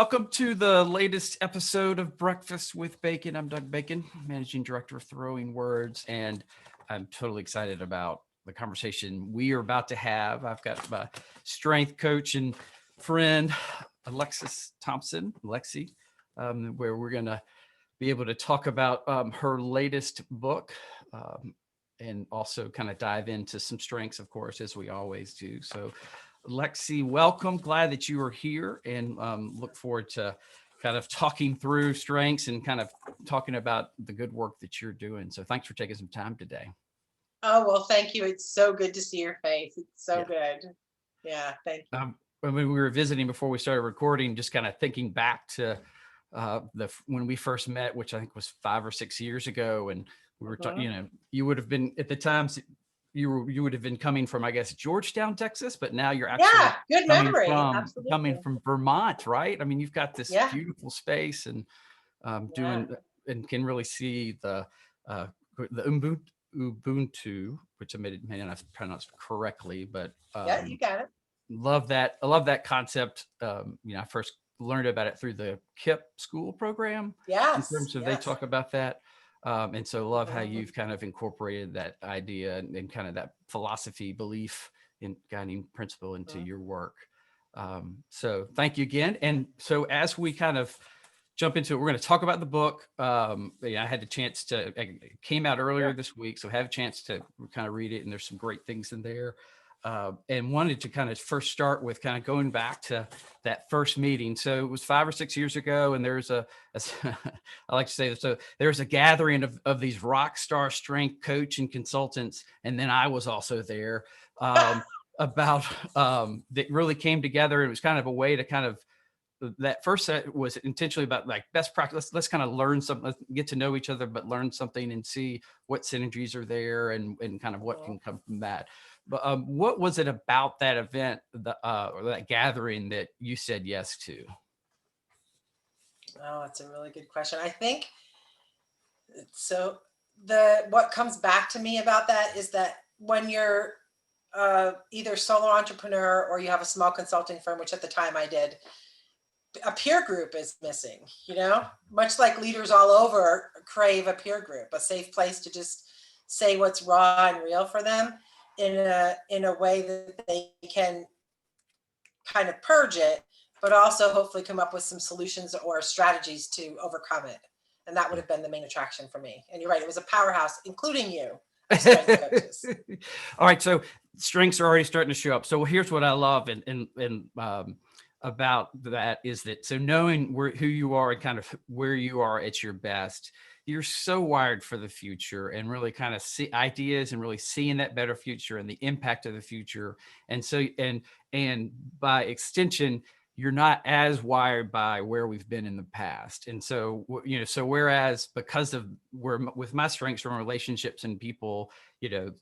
Welcome to the latest episode of Breakfast with Bacon. I'm Doug Bacon, Managing Director of Throwing Words, and I'm totally excited about the conversation we are about to have. I've got my strength coach and friend, Alexsys Thompson, Lexi, where we're going to be able to talk about her latest book and also kind of dive into some strengths, of course, as we always do. So Lexi, welcome. Glad that you are here and look forward to kind of talking through strengths and kind of talking about the good work that you're doing. So thanks for taking some time today. Oh, well, thank you. It's so good to see your face. It's so Yeah. good. Yeah, thank you. When we were visiting before we started recording, just kind of thinking back to when we first met, which I think was 5 or 6 years ago, and we were talking. You would have been at the time. You would have been coming from, I guess, Georgetown, Texas, but now you're actually Good coming memory. from Vermont, right? I mean, you've got this Yeah. beautiful space and doing and can really see the Ubuntu, which I may not have pronounced correctly, but Yeah, you got it. love that. I love that concept. I first learned about it through the KIP school program. In terms of they talk about that. And so love how you've kind of incorporated that idea and kind of that philosophy, belief in guiding principle into your work. So thank you again. And so as we kind of jump into it, we're going to talk about the book. I had the chance it came out earlier this week, so I have a chance to kind of read it, and there's some great things in there. And wanted to kind of first start with kind of going back to that first meeting. So it was 5 or 6 years ago, and there's I like to say this, so there's a gathering of these rock star strength coach and consultants, and then I was also there about that really came together. It was kind of a way to kind of that first set was intentionally about like best practice. Let's kind of learn something, let's get to know each other, but learn something and see what synergies are there and kind of what can come from that. But what was it about that event, or that gathering, that you said yes to? Oh, that's a really good question. I think so. What comes back to me about that is that when you're either solo entrepreneur or you have a small consulting firm, which at the time I did, a peer group is missing, much like leaders all over crave a peer group, a safe place to just say what's raw and real for them in a way that they can kind of purge it, but also hopefully come up with some solutions or strategies to overcome it. And that would have been the main attraction for me. And you're right, it was a powerhouse, including you. All right, so strengths are already starting to show up. So here's what I love and about that is that, so knowing who you are and kind of where you are at your best, you're so wired for the future and really kind of see ideas and really seeing that better future and the impact of the future. And so, and by extension, you're not as wired by where we've been in the past. And so, so whereas because of with my strengths from relationships and people,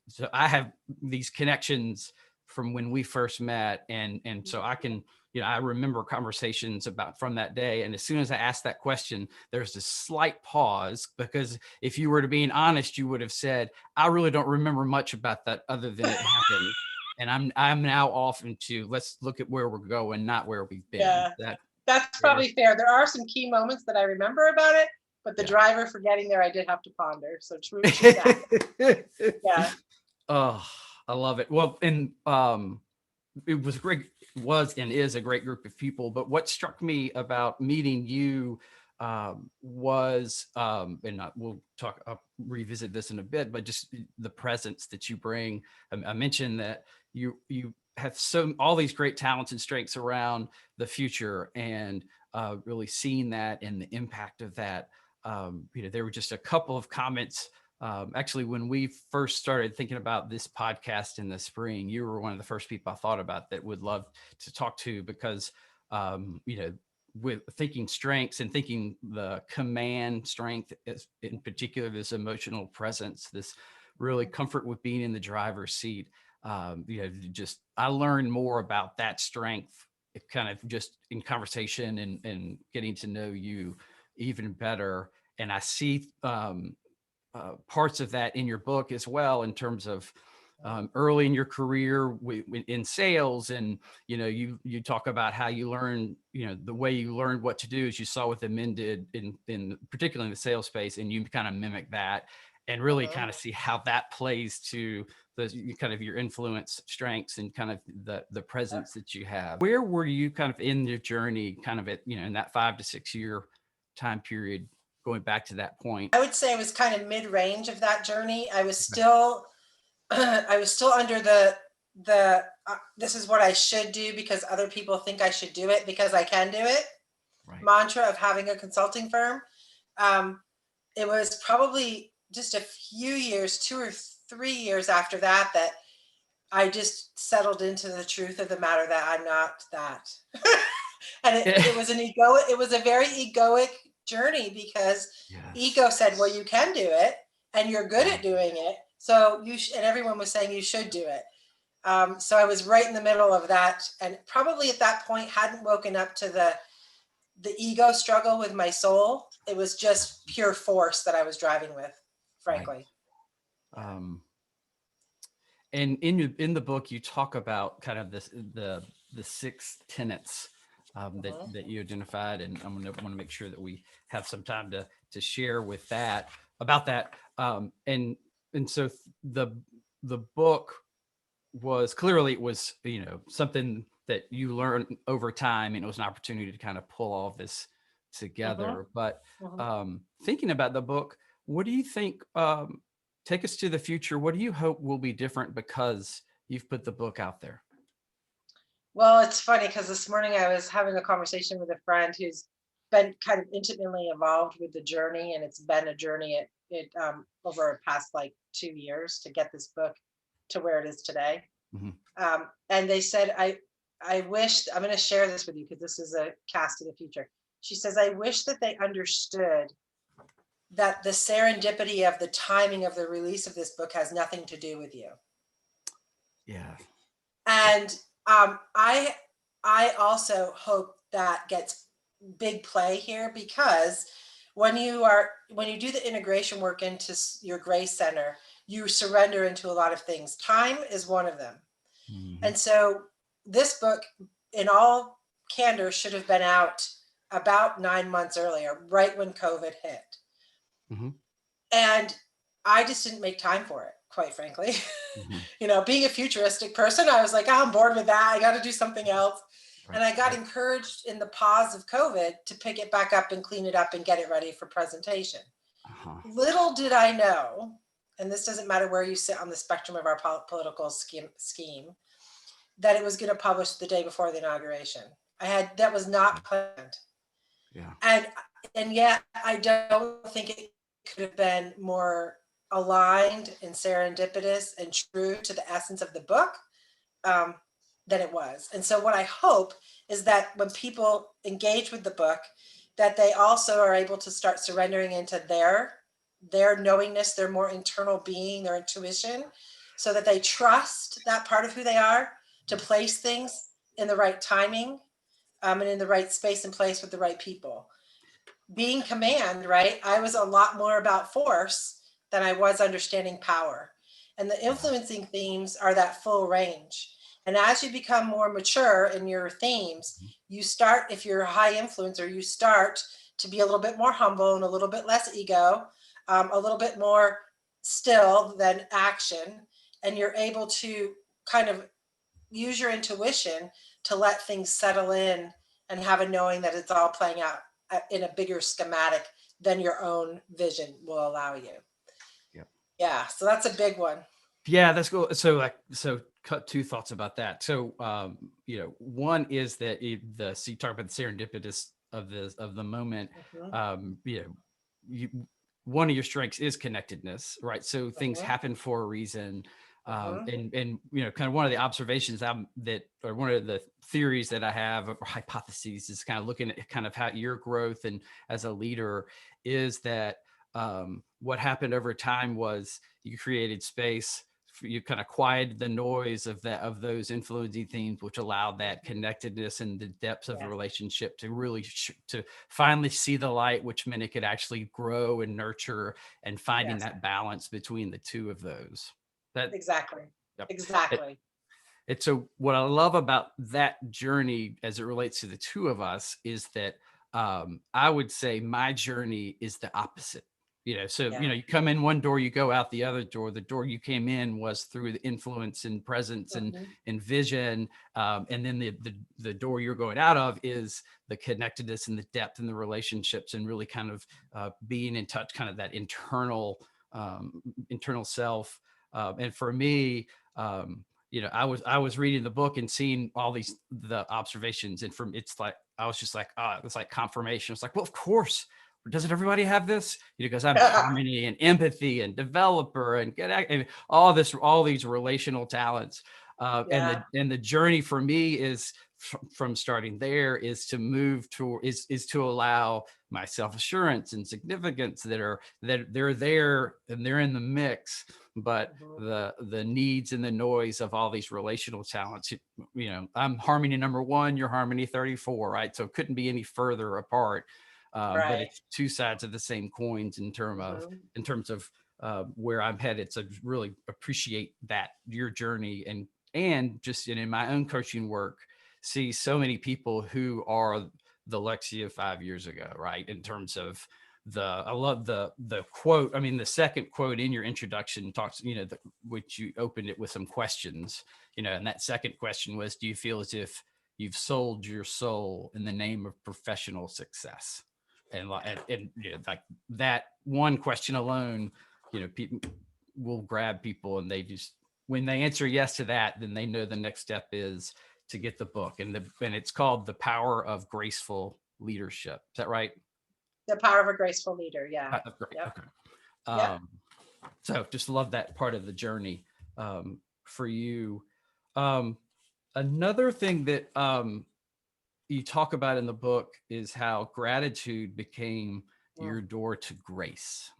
so I have these connections from when we first met. And so I can, I remember conversations from that day. And as soon as I asked that question, there's this slight pause, because if you were to being honest, you would have said, I really don't remember much about that other than it happened. And I'm now off into, let's look at where we're going, not where we've been. Yeah, that's probably fair. There are some key moments that I remember about it, but the driver for getting there, I did have to ponder. So true to that. Yeah. Oh, I love it. Well, and it was great, and is a great group of people. But what struck me about meeting you was, and we'll I'll revisit this in a bit, but just the presence that you bring. I mentioned that you have all these great talents and strengths around the future, and really seeing that and the impact of that. There were just a couple of comments. Actually, when we first started thinking about this podcast in the spring, you were one of the first people I thought about that would love to talk to, because, with thinking strengths and thinking the command strength, in particular, this emotional presence, this really comfort with being in the driver's seat. I learned more about that strength, kind of just in conversation and getting to know you even better. And I see, parts of that in your book as well, in terms of early in your career in sales, and you talk about how you learn, the way you learned what to do is you saw what the men did in particularly in the sales space, and you kind of mimic that and really kind of see how that plays to the kind of your influence, strengths, and kind of the presence that you have. Where were you kind of in your journey, kind of at in that 5 to 6 year time period, going back to that point? I would say I was kind of mid-range of that journey. I was still I was still under the this is what I should do because other people think I should do it because I can do it mantra of having a consulting firm. It was probably just a few years, 2 or 3 years after that, that I just settled into the truth of the matter that I'm not that. And it was it was a very egoic journey because ego said, well, you can do it and you're good at doing it. So and everyone was saying you should do it. So I was right in the middle of that. And probably at that point hadn't woken up to the ego struggle with my soul. It was just pure force that I was driving with, frankly. And in the book, you talk about kind of the 6 tenets that you identified, and I'm going to want to make sure that we have some time to share with that about that. And so the book was clearly, it was something that you learned over time, and it was an opportunity to kind of pull all of this together. But thinking about the book, what do you think? Take us to the future. What do you hope will be different because you've put the book out there? Well, it's funny because this morning I was having a conversation with a friend who's been kind of intimately involved with the journey, and it's been a journey over a past like 2 years to get this book to where it is today. And they said, I wish, I'm going to share this with you because this is a cast of the future. She says, I wish that they understood that the serendipity of the timing of the release of this book has nothing to do with you. Yeah. And I also hope that gets big play here, because when you do the integration work into your Grace Center, you surrender into a lot of things. Time is one of them. And so this book, in all candor, should have been out about 9 months earlier, right when COVID hit. And I just didn't make time for it, quite frankly. Being a futuristic person, I was like, oh, I'm bored with that. I got to do something else. And I got encouraged in the pause of COVID to pick it back up and clean it up and get it ready for presentation. Little did I know, and this doesn't matter where you sit on the spectrum of our political scheme, that it was going to publish the day before the inauguration. That was not planned. And yet I don't think it could have been more aligned and serendipitous and true to the essence of the book than it was. And so what I hope is that when people engage with the book, that they also are able to start surrendering into their knowingness, their more internal being, their intuition, so that they trust that part of who they are to place things in the right timing and in the right space and place with the right people. Being command, right? I was a lot more about force than I was understanding power. And the influencing themes are that full range. And as you become more mature in your themes, you start, if you're a high influencer, you start to be a little bit more humble and a little bit less ego, a little bit more still than action. And you're able to kind of use your intuition to let things settle in and have a knowing that it's all playing out in a bigger schematic than your own vision will allow you. Yeah. So that's a big one. Yeah, that's cool. So cut 2 thoughts about that. So, one is that so you talk about the serendipitous of the moment. One of your strengths is connectedness, right? So things happen for a reason. And kind of one of the observations or one of the theories that I have, or hypotheses, is kind of looking at kind of how your growth and as a leader is that what happened over time was you created space, you kind of quieted the noise of those influencing themes, which allowed that connectedness and the depths of the relationship to really to finally see the light, which meant it could actually grow and nurture, and finding that balance between the two of those. Exactly. Yep. Exactly. And so what I love about that journey as it relates to the two of us is that I would say my journey is the opposite. So, Yeah. you come in one door, you go out the other door. The door you came in was through the influence and presence and vision. And then the door you're going out of is the connectedness and the depth and the relationships and really kind of being in touch, kind of that internal self. And for me, I was reading the book and seeing all the observations, and it's like I was just like, it's like confirmation. It's like, well, of course, doesn't everybody have this? Because I'm harmony and empathy and developer and and all these relational talents. And the journey for me is from starting there is to move to is to allow my self-assurance and significance that they're there and they're in the mix, but the needs and the noise of all these relational talents, I'm harmony number 1, you're harmony 34, right? So it couldn't be any further apart. But it's two sides of the same coins in terms of where I'm headed. So really appreciate that, your journey, and just in my own coaching work, see so many people who are the Lexi of 5 years ago, right? In terms of I love the quote. I mean, the second quote in your introduction talks, which you opened it with some questions, and that second question was, do you feel as if you've sold your soul in the name of professional success? And like that one question alone, people will grab people, and they just, when they answer yes to that, then they know the next step is to get the book, and it's called The Power of Graceful Leadership. Is that right? The Power of a Graceful Leader. Yeah. Great. Yep. Okay. So just love that part of the journey for you. Another thing that you talk about in the book is how gratitude became your door to grace.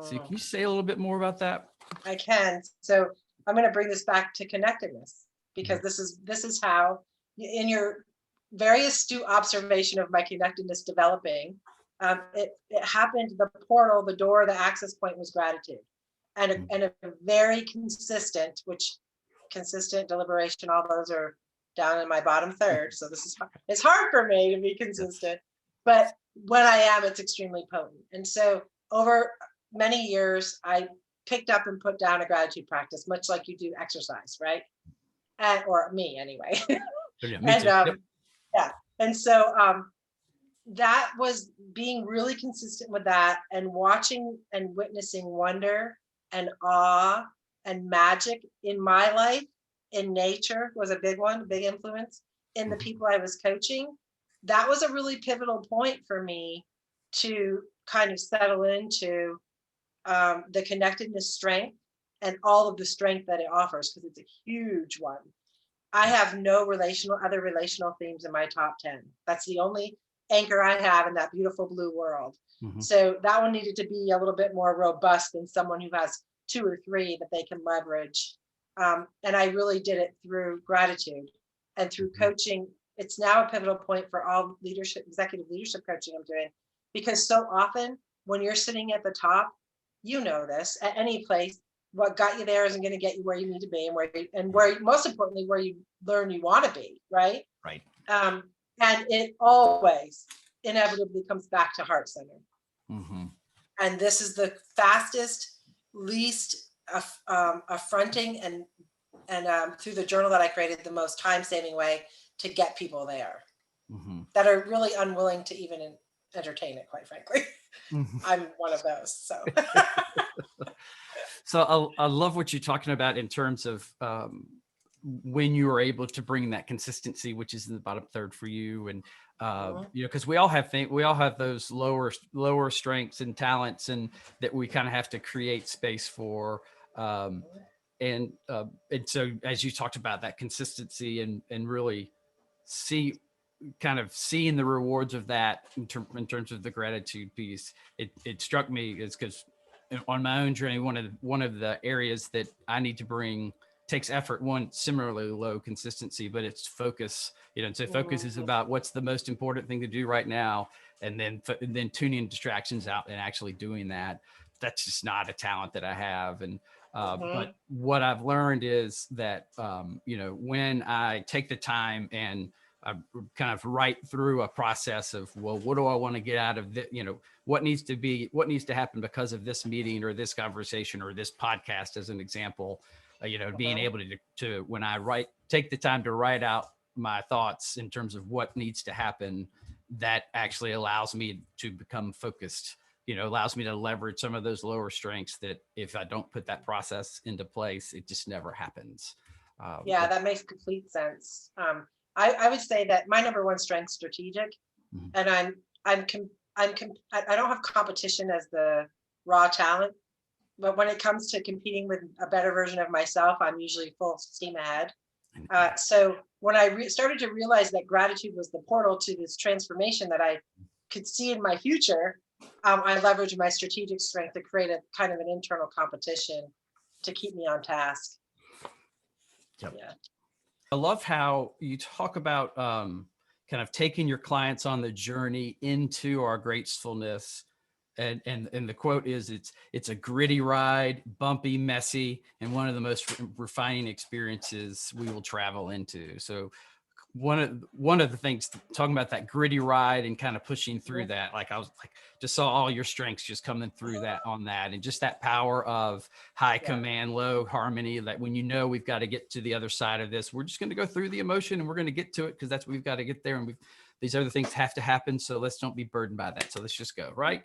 So can you say a little bit more about that? I can. So I'm going to bring this back to connectedness, because this is how, in your very astute observation of my connectedness developing, it happened. The portal, the door, the access point was gratitude, and a very consistent deliberation. All those are down in my bottom third. So it's hard for me to be consistent, but when I am, it's extremely potent. And so over many years, I picked up and put down a gratitude practice, much like you do exercise, right? Or me anyway. And so that was being really consistent with that, and watching and witnessing wonder and awe and magic in my life, in nature was a big one, a big influence, in the people I was coaching. That was a really pivotal point for me to kind of settle into the connectedness strength and all of the strength that it offers, because it's a huge one. I have no other relational themes in my top 10. That's the only anchor I have in that beautiful blue world. So that one needed to be a little bit more robust than someone who has 2 or 3 that they can leverage. And I really did it through gratitude and through coaching. It's now a pivotal point for all executive leadership coaching I'm doing, because so often when you're sitting at the top, this at any place, what got you there isn't going to get you where you need to be, and where most importantly, where you learn you want to be, right? Right. And it always inevitably comes back to heart center. And this is the fastest, least affronting, and through the journal that I created, the most time-saving way to get people there that are really unwilling to even entertain it, quite frankly. I'm one of those. So So I love what you're talking about in terms of when you were able to bring that consistency, which is in the bottom third for you. And, because we all have those lower strengths and talents, and that we kind of have to create space for. And so as you talked about that consistency and really seeing the rewards of that in terms of the gratitude piece, it struck me is because on my own journey, one of the areas that I need to bring takes effort. One, similarly low consistency, but it's focus. And so focus is about what's the most important thing to do right now, and then tuning distractions out and actually doing that. That's just not a talent that I have. And But what I've learned is that, when I take the time and I kind of write through a process of, well, what do I want to get out of this? What needs to happen because of this meeting or this conversation or this podcast, as an example, being able to when I take the time to write out my thoughts in terms of what needs to happen, that actually allows me to become focused, allows me to leverage some of those lower strengths that if I don't put that process into place, it just never happens. Yeah, that makes complete sense. I would say that my number one strength is strategic, and I don't have competition as the raw talent, but when it comes to competing with a better version of myself, I'm usually full steam ahead. So when I started to realize that gratitude was the portal to this transformation that I could see in my future, I leveraged my strategic strength to create a kind of an internal competition to keep me on task. Yep. Yeah. I love how you talk about kind of taking your clients on the journey into our gracefulness. And the quote is, it's a gritty ride, bumpy, messy, and one of the most refining experiences we will travel into. So one of the things, talking about that gritty ride and kind of pushing through that, like I was like, just saw all your strengths just coming through that on that, and just that power of high command, low harmony, that when we've got to get to the other side of this, we're just going to go through the emotion and we're going to get to it because that's what we've got to get there, and these other things have to happen, so let's don't be burdened by that, so let's just go, right?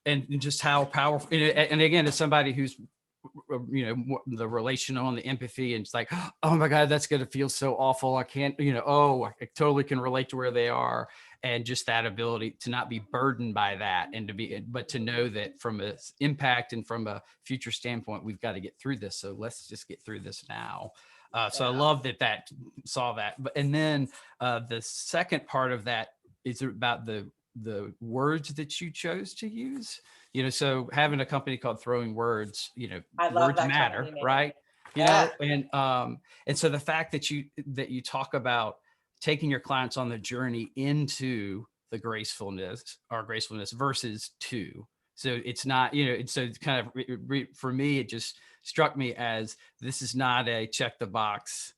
And just how powerful, and again, as somebody who's the relational and the empathy, and it's like, oh my God, that's going to feel so awful. I can't, I totally can relate to where they are. And just that ability to not be burdened by that, and but to know that from an impact and from a future standpoint, we've got to get through this. So let's just get through this now. So I love that saw that. But, and then the second part of that is about the words that you chose to use. So having a company called Throwing Words, words matter, right? And so the fact that you talk about taking your clients on the journey into the gracefulness versus to. So it's not, so it's kind of, for me, it just struck me as, this is not a check the box.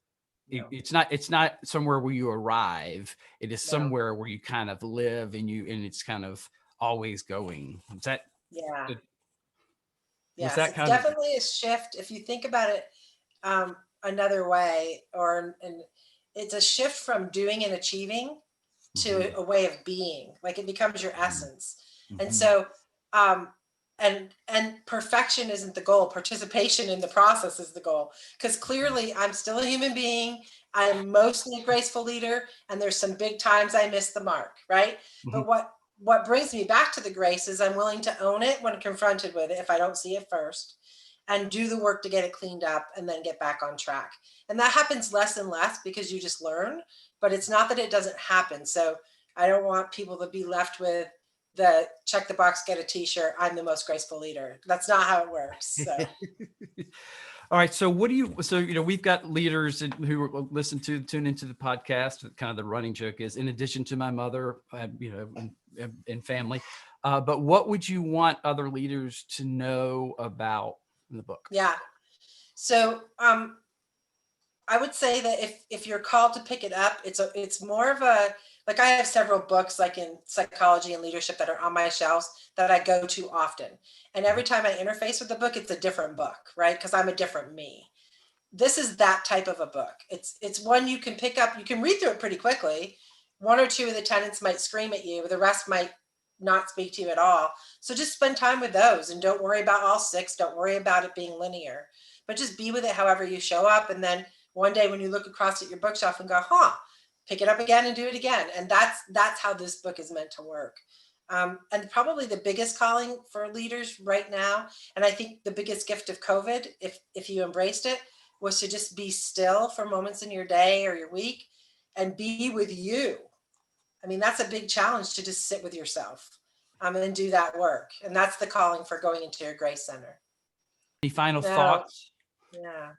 No. It's not somewhere where you arrive. It is somewhere where you kind of live, and it's kind of always going. Is that? Yeah. Yes, it's definitely a shift. If you think about it another way, and it's a shift from doing and achieving to a way of being. Like, it becomes your essence. And so, and perfection isn't the goal. Participation in the process is the goal. Because clearly, I'm still a human being. I'm mostly a graceful leader, and there's some big times I miss the mark, right? But what brings me back to the grace is I'm willing to own it when confronted with it, if I don't see it first, and do the work to get it cleaned up and then get back on track. And that happens less and less because you just learn, but it's not that it doesn't happen. So I don't want people to be left with the check the box, get a t-shirt, I'm the most graceful leader. That's not how it works. So. All right. So we've got leaders who tune into the podcast. Kind of the running joke is, in addition to my mother, and family, but what would you want other leaders to know about in the book? Yeah. So I would say that if you're called to pick it up, it's more of a, like, I have several books like in psychology and leadership that are on my shelves that I go to often. And every time I interface with the book, it's a different book, right? Because I'm a different me. This is that type of a book. It's one you can pick up. You can read through it pretty quickly. One or two of the tenets might scream at you, but the rest might not speak to you at all. So just spend time with those, and don't worry about all six. Don't worry about it being linear, but just be with it however you show up. And then one day when you look across at your bookshelf and go, pick it up again and do it again. And that's how this book is meant to work. And probably the biggest calling for leaders right now, and I think the biggest gift of COVID, if you embraced it, was to just be still for moments in your day or your week and be with you. I mean, that's a big challenge, to just sit with yourself and do that work. And that's the calling for going into your Grace Center. Any final thoughts? Yeah.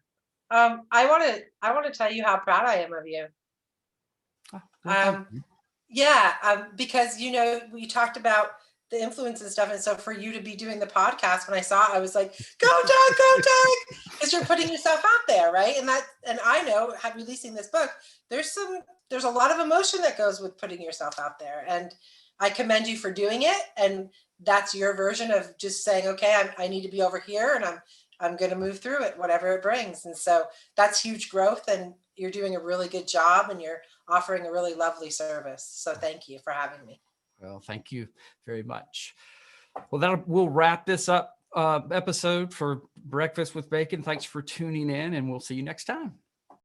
I want to tell you how proud I am of you. Oh, well, because we talked about the influence and stuff. And so for you to be doing the podcast, when I saw it, I was like, go Doug, because you're putting yourself out there, right? And I know, releasing this book, there's a lot of emotion that goes with putting yourself out there. And I commend you for doing it. And that's your version of just saying, okay, I need to be over here, and I'm going to move through it, whatever it brings. And so that's huge growth, and you're doing a really good job, and you're offering a really lovely service. So thank you for having me. Well, thank you very much. Well, we'll wrap this up episode for Breakfast with Bacon. Thanks for tuning in, and we'll see you next time.